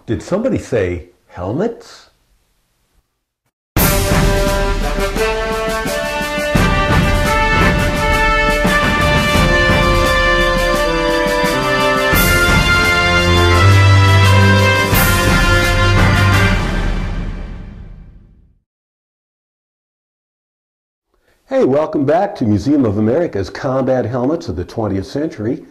Did somebody say helmets? Hey, welcome back to Museum of America's Combat Helmets of the 20th Century.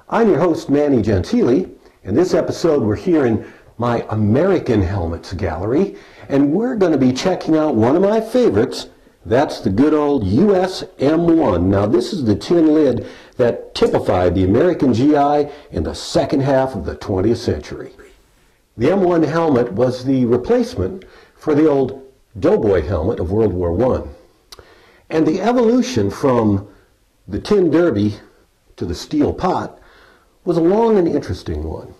I'm your host, Mannie Gentile. In this episode, we're here in my American Helmets Gallery, and we're going to be checking out one of my favorites. That's the good old US M1. Now, this is the tin lid that typified the American GI in the second half of the 20th century. The M1 helmet was the replacement for the old doughboy helmet of World War I. And the evolution from the tin derby to the steel pot was a long and interesting one.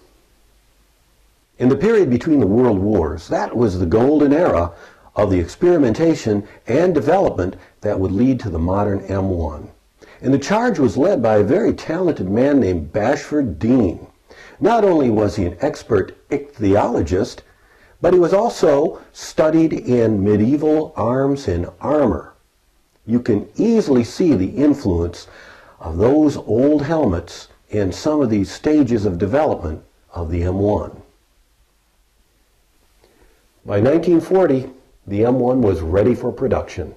In the period between the world wars, that was the golden era of the experimentation and development that would lead to the modern M1. And the charge was led by a very talented man named Bashford Dean. Not only was he an expert ichthyologist, but he was also studied in medieval arms and armor. You can easily see the influence of those old helmets in some of these stages of development of the M1. By 1940, the M1 was ready for production,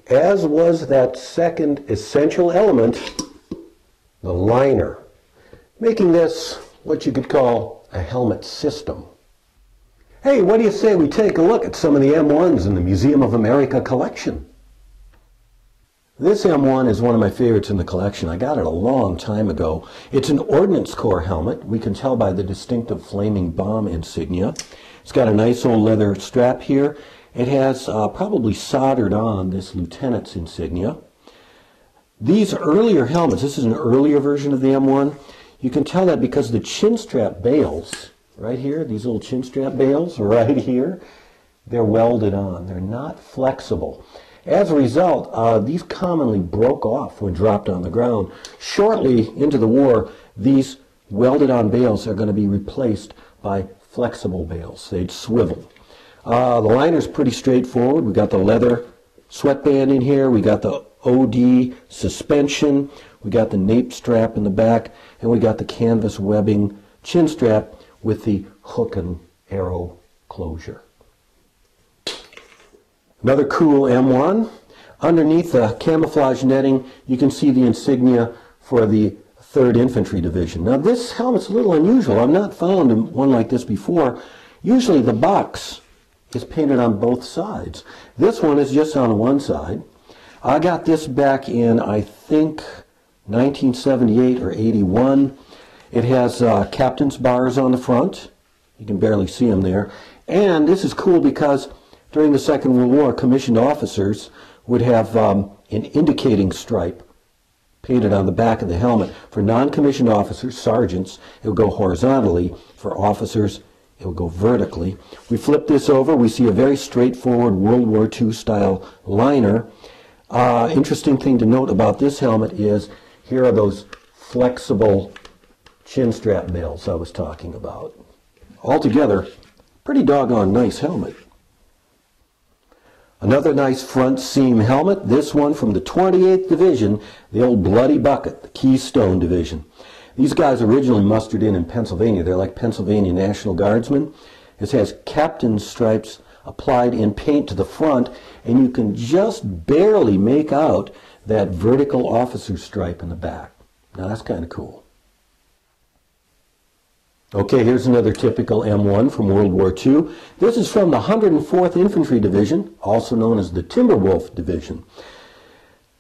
as was that second essential element, the liner, making this what you could call a helmet system. Hey, what do you say we take a look at some of the M1s in the Museum of America collection? This M1 is one of my favorites in the collection. I got it a long time ago. It's an Ordnance Corps helmet. We can tell by the distinctive flaming bomb insignia. It's got a nice old leather strap here. It has probably soldered on this lieutenant's insignia. These earlier helmets, this is an earlier version of the M1. You can tell that because the chin strap bales, right here, these little chin strap bales right here, they're welded on. They're not flexible. As a result, these commonly broke off when dropped on the ground. Shortly into the war, these welded-on bales are going to be replaced by flexible bales. They'd swivel. The liner's pretty straightforward. We got the leather sweatband in here. We got the OD suspension. We got the nape strap in the back, and we got the canvas webbing chin strap with the hook and arrow closure. Another cool M1. Underneath the camouflage netting, you can see the insignia for the 3rd Infantry Division. Now, this helmet's a little unusual. I've not found one like this before. Usually the box is painted on both sides. This one is just on one side. I got this back in, I think, 1978 or 81. It has captain's bars on the front. You can barely see them there. And this is cool because during the Second World War, commissioned officers would have an indicating stripe painted on the back of the helmet. For non-commissioned officers, sergeants, it would go horizontally. For officers, it would go vertically. We flip this over, we see a very straightforward World War II style liner. Interesting thing to note about this helmet is here are those flexible chin strap bales I was talking about. Altogether, pretty doggone nice helmet. Another nice front seam helmet, this one from the 28th Division, the old Bloody Bucket, the Keystone Division. These guys originally mustered in Pennsylvania. They're like Pennsylvania National Guardsmen. This has captain's stripes applied in paint to the front, and you can just barely make out that vertical officer stripe in the back. Now that's kind of cool. Okay, here's another typical M1 from World War II. This is from the 104th Infantry Division, also known as the Timberwolf Division.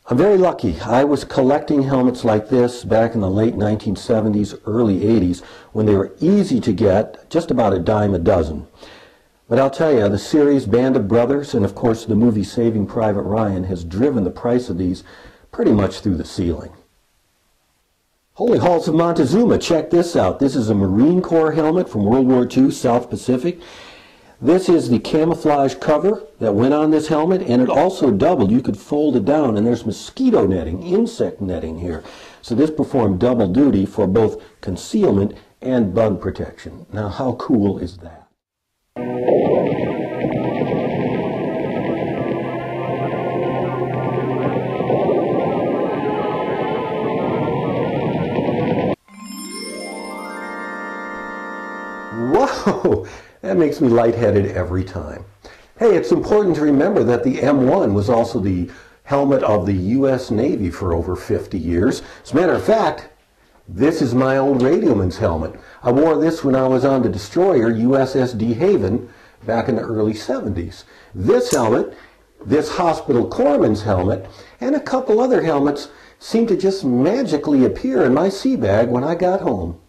I'm very lucky. I was collecting helmets like this back in the late 1970s, early 80s, when they were easy to get, just about a dime a dozen. But I'll tell you, the series Band of Brothers and, of course, the movie Saving Private Ryan has driven the price of these pretty much through the ceiling. Holy Halls of Montezuma, check this out. This is a Marine Corps helmet from World War II, South Pacific. This is the camouflage cover that went on this helmet, and it also doubled. You could fold it down, and there's mosquito netting, insect netting here. So this performed double duty for both concealment and bug protection. Now, how cool is that? Whoa, that makes me lightheaded every time. Hey, it's important to remember that the M1 was also the helmet of the U.S. Navy for over 50 years. As a matter of fact, this is my old radioman's helmet. I wore this when I was on the destroyer USS De Haven back in the early 70s. This helmet, this hospital corpsman's helmet, and a couple other helmets seemed to just magically appear in my sea bag when I got home.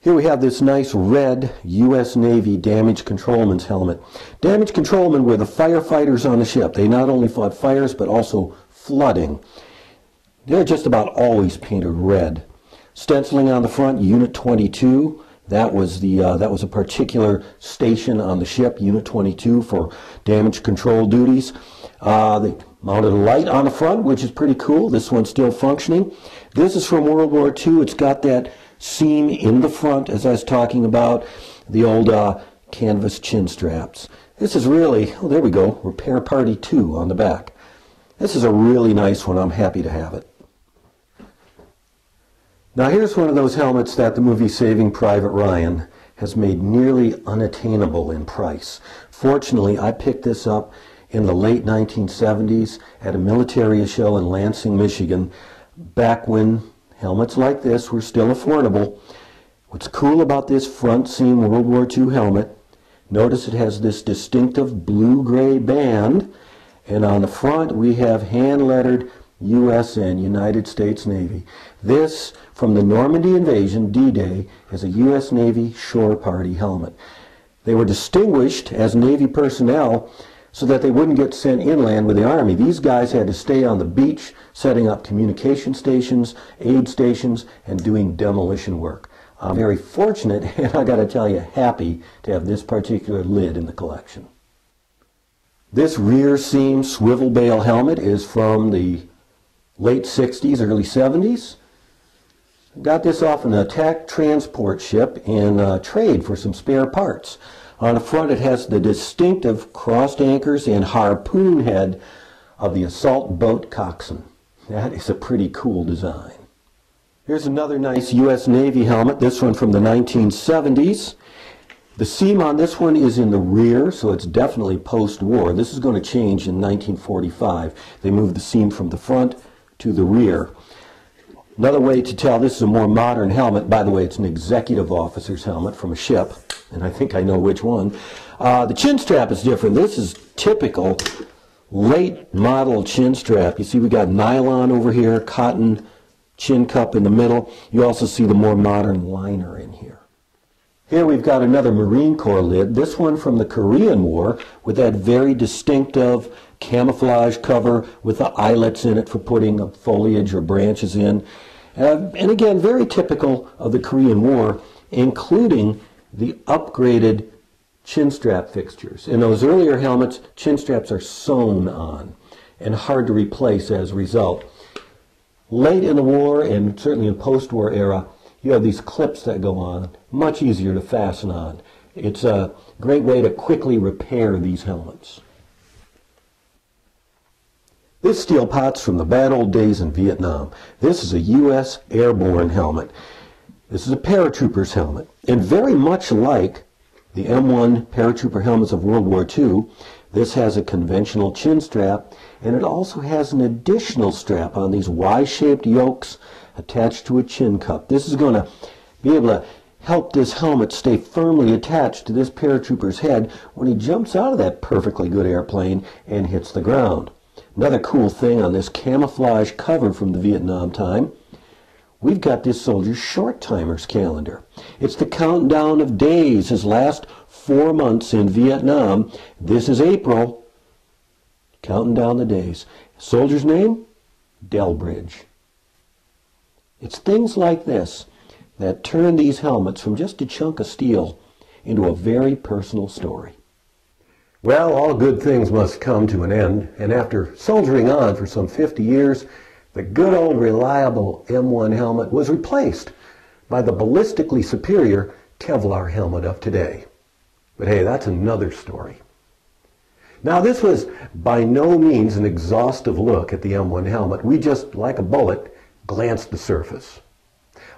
Here we have this nice red U.S. Navy damage controlman's helmet. Damage controlmen were the firefighters on the ship. They not only fought fires but also flooding. They're just about always painted red. Stenciling on the front, Unit 22. That was a particular station on the ship, Unit 22, for damage control duties. They mounted a light on the front, which is pretty cool. This one's still functioning. This is from World War II. It's got that seam in the front, as I was talking about, the old canvas chin straps. This is really, oh, there we go, Repair Party 2 on the back. This is a really nice one. I'm happy to have it. Now here's one of those helmets that the movie Saving Private Ryan has made nearly unattainable in price. Fortunately, I picked this up in the late 1970s at a military show in Lansing, Michigan, back when helmets like this were still affordable. What's cool about this front seam World War II helmet, notice it has this distinctive blue-gray band, and on the front we have hand-lettered USN, United States Navy. This, from the Normandy invasion, D-Day, is a U.S. Navy shore party helmet. They were distinguished as Navy personnel so that they wouldn't get sent inland with the Army. These guys had to stay on the beach, setting up communication stations, aid stations, and doing demolition work. I'm very fortunate, and I got to tell you, happy to have this particular lid in the collection. This rear seam swivel bail helmet is from the late 60s, early 70s. Got this off an attack transport ship in trade for some spare parts. On the front it has the distinctive crossed anchors and harpoon head of the assault boat coxswain. That is a pretty cool design. Here's another nice U.S. Navy helmet, this one from the 1970s. The seam on this one is in the rear, so it's definitely post-war. This is going to change in 1945. They moved the seam from the front to the rear. Another way to tell this is a more modern helmet. By the way, it's an executive officer's helmet from a ship, and I think I know which one. The chin strap is different. This is typical late model chin strap. You see we got nylon over here, cotton chin cup in the middle. You also see the more modern liner in here. Here we've got another Marine Corps lid, this one from the Korean War, with that very distinctive camouflage cover with the eyelets in it for putting foliage or branches in. And again, very typical of the Korean War, including the upgraded chin strap fixtures. In those earlier helmets, chin straps are sewn on and hard to replace as a result. Late in the war, and certainly in post-war era, you have these clips that go on, much easier to fasten on. It's a great way to quickly repair these helmets. This steel pot's from the bad old days in Vietnam. This is a U.S. airborne helmet. This is a paratrooper's helmet, and very much like the M1 paratrooper helmets of World War II, this has a conventional chin strap, and it also has an additional strap on these Y-shaped yokes attached to a chin cup. This is going to be able to help this helmet stay firmly attached to this paratrooper's head when he jumps out of that perfectly good airplane and hits the ground. Another cool thing on this camouflage cover from the Vietnam time, we've got this soldier's short timer's calendar. It's the countdown of days, his last 4 months in Vietnam. This is April, counting down the days. Soldier's name? Delbridge. It's things like this that turn these helmets from just a chunk of steel into a very personal story. Well, all good things must come to an end, and after soldiering on for some 50 years, The good old reliable M1 helmet was replaced by the ballistically superior Kevlar helmet of today. But hey, that's another story. Now, this was by no means an exhaustive look at the M1 helmet. We just, like a bullet, glanced the surface.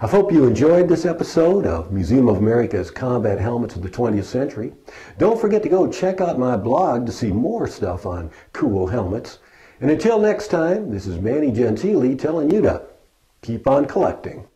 I hope you enjoyed this episode of Museum of America's Combat Helmets of the 20th Century. Don't forget to go check out my blog to see more stuff on cool helmets. And until next time, this is Mannie Gentile telling you to keep on collecting.